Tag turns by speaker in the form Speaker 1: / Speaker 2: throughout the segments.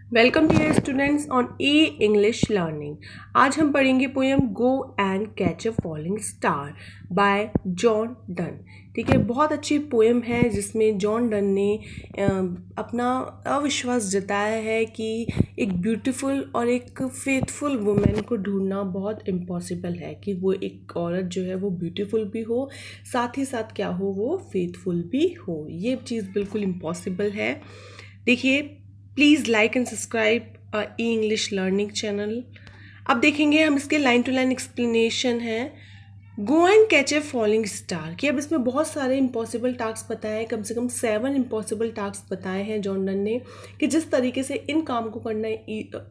Speaker 1: Welcome dear students on E English learning. आज हम पढ़ेंगे poem go and catch a falling star by John Donne. ठीक है, बहुत अच्छी पोएम है जिसमें जॉन डन ने अपना अविश्वास जताया है कि एक ब्यूटीफुल और एक फेथफुल वुमेन को ढूंढना बहुत इम्पॉसिबल है, कि वो एक औरत जो है वो ब्यूटीफुल भी हो, साथ ही साथ क्या हो, वो फेथफुल भी हो। ये चीज़ बिल्कुल इम्पॉसिबल है। देखिए, please like and subscribe E English learning channel. अब देखेंगे हम इसके लाइन टू लाइन एक्सप्लेनेशन है। गो and catch a falling star, कि अब इसमें बहुत सारे इम्पॉसिबल टास्क बताए हैं, कम से कम 7 इम्पॉसिबल टास्क बताए हैं जॉन डन ने, कि जिस तरीके से इन काम को करना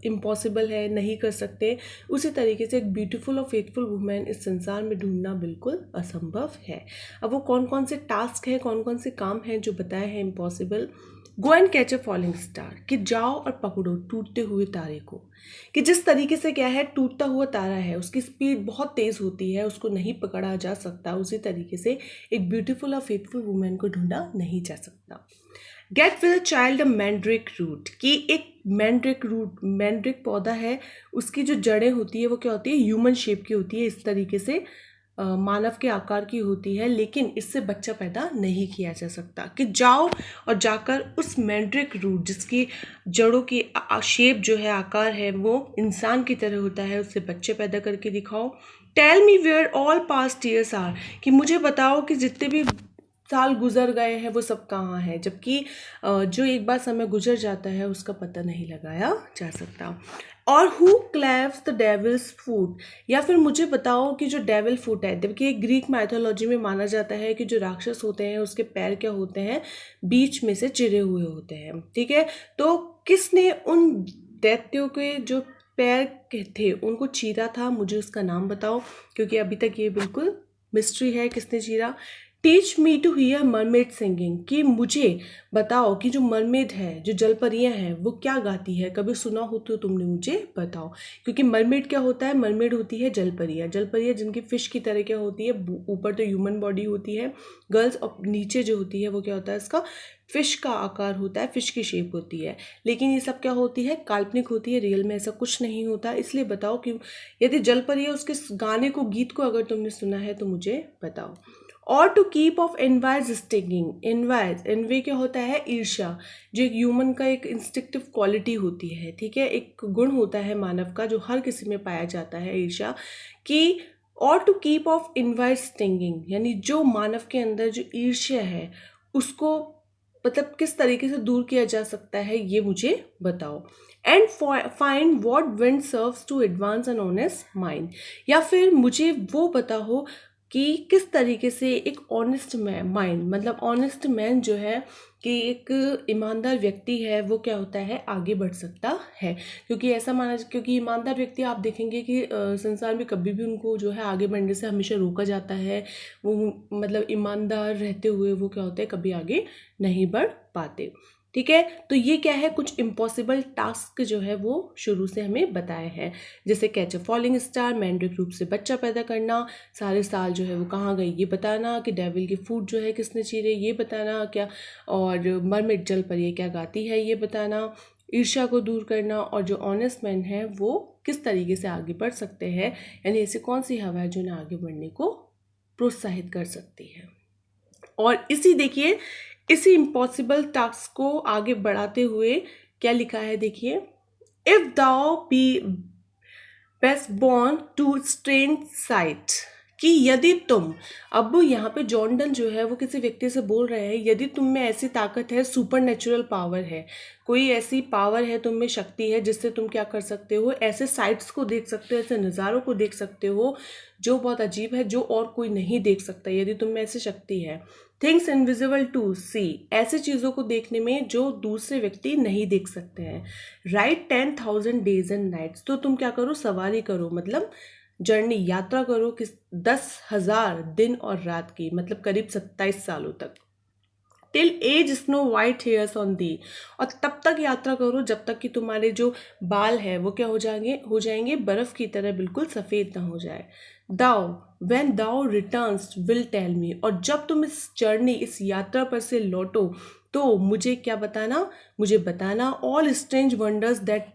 Speaker 1: इम्पॉसिबल है, नहीं कर सकते, उसी तरीके से एक ब्यूटीफुल और फेथफुल वुमेन इस संसार में ढूंढना बिल्कुल असंभव है। अब वो कौन कौन से टास्क हैं, कौन कौन से काम हैं जो बताए हैं impossible. Go and catch a falling star, कि जाओ और पकड़ो टूटते हुए तारे को, कि जिस तरीके से क्या है, टूटता हुआ तारा है, उसकी स्पीड बहुत तेज़ होती है, उसको नहीं पकड़ा जा सकता, उसी तरीके से एक ब्यूटीफुल और फेथफुल वुमेन को ढूंढा नहीं जा सकता। Get with a child a mandrake root, कि एक मैंड्रिक रूट, मैंड्रिक पौधा है, उसकी जो जड़ें होती है वो क्या होती है, ह्यूमन शेप की होती है, इस तरीके से मानव के आकार की होती है, लेकिन इससे बच्चा पैदा नहीं किया जा सकता। कि जाओ और जाकर उस मैंड्रिक रूट, जिसकी जड़ों की शेप जो है, आकार है, वो इंसान की तरह होता है, उससे बच्चे पैदा करके दिखाओ। Tell me where all past years are, कि मुझे बताओ कि जितने भी साल गुजर गए हैं वो सब कहाँ हैं, जबकि जो एक बार समय गुजर जाता है उसका पता नहीं लगाया जा सकता। और हु क्लेव्स द डेविल्स फूट, या फिर मुझे बताओ कि जो डेविल फूट है, देखिए ग्रीक माइथोलॉजी में माना जाता है कि जो राक्षस होते हैं उसके पैर क्या होते हैं, बीच में से चिरे हुए होते हैं। ठीक है, तो किसने उन दैत्यों के जो पैर थे उनको चीरा था, मुझे उसका नाम बताओ, क्योंकि अभी तक ये बिल्कुल मिस्ट्री है किसने चीरा। Teach me to hear mermaid singing, कि मुझे बताओ कि जो मरमेड है, जो जलपरियां हैं, वो क्या गाती है, कभी सुना हो तो तुमने मुझे बताओ। क्योंकि मरमेड क्या होता है, मरमेड होती है जलपरियां, जलपरियां जिनकी फिश की तरह क्या होती है, ऊपर तो ह्यूमन बॉडी होती है गर्ल्स, और नीचे जो होती है वो क्या होता है, इसका फिश का आकार होता है, फिश की शेप होती है। लेकिन ये सब क्या होती है, काल्पनिक होती है, रियल में ऐसा कुछ नहीं होता। इसलिए बताओ कि यदि जलपरी है, उसके गाने को, गीत को अगर तुमने सुना है तो मुझे बताओ। और to keep off envies stinging, anyway क्या होता है, ईर्ष्या, जो एक ह्यूमन का एक इंस्टिक्टिव क्वालिटी होती है। ठीक है, एक गुण होता है मानव का जो हर किसी में पाया जाता है, ईर्ष्या। कि और to keep off envy's stinging, यानी जो मानव के अंदर जो ईर्ष्या है उसको मतलब किस तरीके से दूर किया जा सकता है, ये मुझे बताओ। And find what wind serves to advance an honest mind, या फिर मुझे वो बताओ कि किस तरीके से एक ऑनेस्ट माइंड, मतलब ऑनेस्ट मैन जो है, कि एक ईमानदार व्यक्ति है, वो क्या होता है, आगे बढ़ सकता है। क्योंकि ऐसा माना, क्योंकि ईमानदार व्यक्ति आप देखेंगे कि संसार में कभी भी उनको जो है आगे बढ़ने से हमेशा रोका जाता है। वो मतलब ईमानदार रहते हुए वो क्या होता है, कभी आगे नहीं बढ़ पाते। ठीक है, तो ये क्या है, कुछ इम्पॉसिबल टास्क जो है वो शुरू से हमें बताए हैं, जैसे कैच अ फॉलिंग स्टार, मैंड्रिक रूप से बच्चा पैदा करना, सारे साल जो है वो कहाँ गए ये बताना, कि डेविल की फूट जो है किसने चीरे ये बताना क्या, और मरमेड जल पर ये क्या गाती है ये बताना, ईर्ष्या को दूर करना, और जो ऑनेस्ट मैन है वो किस तरीके से आगे बढ़ सकते हैं, यानी ऐसी कौन सी हवा है जो उन्हें आगे बढ़ने को प्रोत्साहित कर सकती है। और इसी देखिए, इसी इम्पॉसिबल टास्क को आगे बढ़ाते हुए क्या लिखा है, देखिए। If thou be best born to strange sight, कि यदि तुम, अब यहाँ पे जॉन डन जो है वो किसी व्यक्ति से बोल रहे हैं, यदि तुम में ऐसी ताकत है, सुपर नेचुरल पावर है, कोई ऐसी पावर है, तुम में शक्ति है जिससे तुम क्या कर सकते हो, ऐसे साइट्स को देख सकते हो, ऐसे नज़ारों को देख सकते हो जो बहुत अजीब है, जो और कोई नहीं देख सकता, यदि तुम में ऐसी शक्ति है। थिंग्स इनविजिबल टू सी, ऐसे चीज़ों को देखने में जो दूसरे व्यक्ति नहीं देख सकते हैं। राइट 10,000 डेज एंड नाइट्स, तो तुम क्या करो, सवारी करो, मतलब जर्नी, यात्रा करो कि 10,000 दिन और रात की, मतलब करीब 27 सालों तक। Till as snow white hairs on the, और तब तक यात्रा करो जब तक कि तुम्हारे जो बाल है वो क्या हो जाएंगे बर्फ की तरह बिल्कुल सफ़ेद ना हो जाए। Thou when thou returns will tell me, और जब तुम इस जर्नी, इस यात्रा पर से लौटो तो मुझे क्या बताना, मुझे बताना ऑल स्ट्रेंज वंडर्स दैट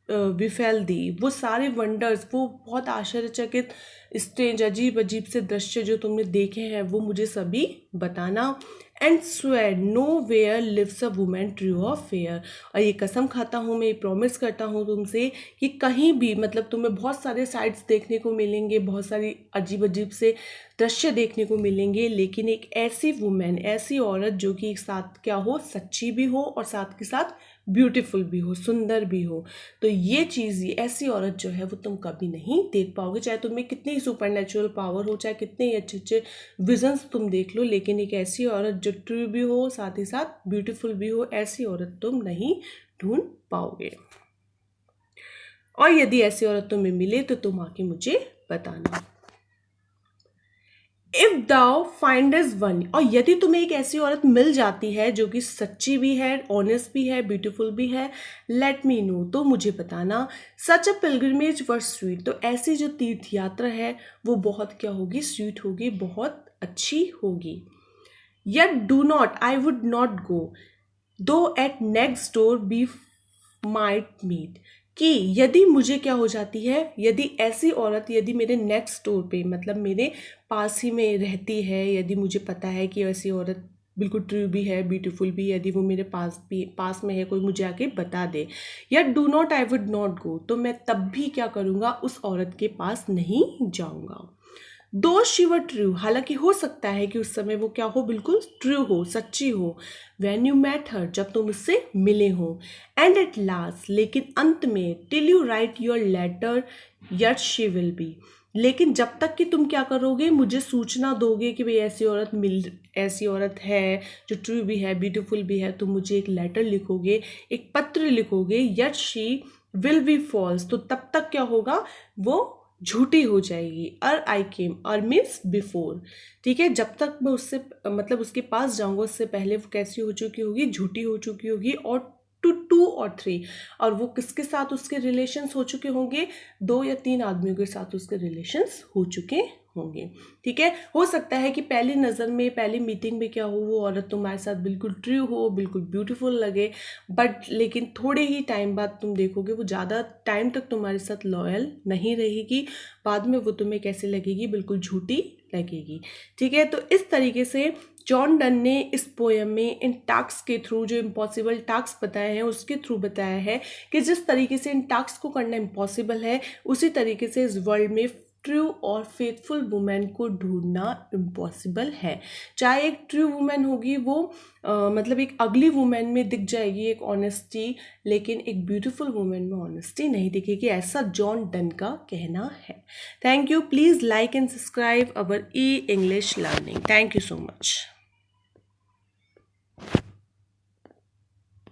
Speaker 1: विफेल दी, वो सारे वंडर्स, वो बहुत आश्चर्यचकित स्ट्रेंज अजीब अजीब से दृश्य जो तुमने देखे हैं वो मुझे सभी बताना। And swear no where lives a woman true of fair, और ये कसम खाता हूँ, मैं ये प्रॉमिस करता हूँ तुमसे कि कहीं भी मतलब तुम्हें बहुत सारे साइट्स देखने को मिलेंगे, बहुत सारी अजीब अजीब से दृश्य देखने को मिलेंगे, लेकिन एक ऐसी वुमेन, ऐसी औरत जो कि एक साथ क्या हो, सच्ची भी हो और साथ के साथ ब्यूटीफुल भी हो, सुंदर भी हो, तो ये चीज़, ये ऐसी औरत जो है वो तुम कभी नहीं देख पाओगे। चाहे तुम्हें कितनी ही सुपर नेचुरल पावर हो, चाहे कितने ही अच्छे अच्छे विजन्स तुम देख लो, लेकिन एक ऐसी औरत जो ट्रू भी हो, साथ ही साथ ब्यूटीफुल भी हो, ऐसी औरत तुम नहीं ढूंढ पाओगे। और यदि ऐसी औरत तुम्हें मिले तो तुम आके मुझे बताना। इफ दाउ फाइंडस वन, और यदि तुम्हें एक ऐसी औरत मिल जाती है जो कि सच्ची भी है, ऑनेस्ट भी है, ब्यूटीफुल भी है, लेट मी नो, तो मुझे बताना। सच अ पिलग्रिमेज वर स्वीट, तो ऐसी जो तीर्थ यात्रा है वो बहुत क्या होगी, स्वीट होगी, बहुत अच्छी होगी। Yet do not, I would not go, though at next door be might meet, कि यदि मुझे क्या हो जाती है, यदि ऐसी औरत यदि मेरे नेक्स्ट डोर पे मतलब मेरे पास ही में रहती है, यदि मुझे पता है कि ऐसी औरत बिल्कुल ट्रू भी है, ब्यूटीफुल भी, यदि वो मेरे पास में है, कोई मुझे आके बता दे, या do not I would not गो, तो मैं तब भी क्या करूँगा, उस औरत के पास नहीं जाऊँगा। दो शी वर ट्रू, हालांकि हो सकता है कि उस समय वो क्या हो, बिल्कुल ट्रू हो, सच्ची हो। वैन यू मैट हर, जब तुम उससे मिले हो। एंड एट लास्ट, लेकिन अंत में, till you write your letter yet she will be, लेकिन जब तक कि तुम क्या करोगे, मुझे सूचना दोगे कि भाई ऐसी औरत है जो ट्रू भी है, ब्यूटीफुल भी है, तुम मुझे एक लेटर लिखोगे, एक पत्र लिखोगे, yet she will be false, तो तब तक क्या होगा, वो झूठी हो जाएगी। आई केम, मीन्स बिफोर, ठीक है, जब तक मैं उससे मतलब उसके पास जाऊंगा उससे पहले वो कैसी हो चुकी होगी, झूठी हो चुकी होगी। और टू और थ्री, और वो किसके साथ उसके रिलेशंस हो चुके होंगे, 2 या 3 आदमियों के साथ उसके रिलेशंस हो चुके होंगे। ठीक है, हो सकता है कि पहली नज़र में, पहली मीटिंग में क्या हो, वो औरत तुम्हारे साथ बिल्कुल ट्रू हो, बिल्कुल ब्यूटीफुल लगे, बट लेकिन थोड़े ही टाइम बाद तुम देखोगे वो ज़्यादा टाइम तक तुम्हारे साथ लॉयल नहीं रहेगी, बाद में वो तुम्हें कैसे लगेगी, बिल्कुल झूठी लगेगी। ठीक है, तो इस तरीके से जॉन डन ने इस पोएम में इन टास्क के थ्रू, जो इम्पॉसिबल टास्क बताए हैं उसके थ्रू बताया है कि जिस तरीके से इन टास्क को करना इम्पॉसिबल है, उसी तरीके से इस वर्ल्ड में ट्रू और फेथफुल वुमेन को ढूंढना इम्पॉसिबल है। चाहे एक ट्रू वुमेन होगी वो मतलब एक अगली वुमेन में दिख जाएगी एक ऑनेस्टी, लेकिन एक ब्यूटीफुल वुमेन में ऑनेस्टी नहीं दिखेगी, ऐसा जॉन डन का कहना है। Thank you, please like and subscribe our E English learning. Thank you so much.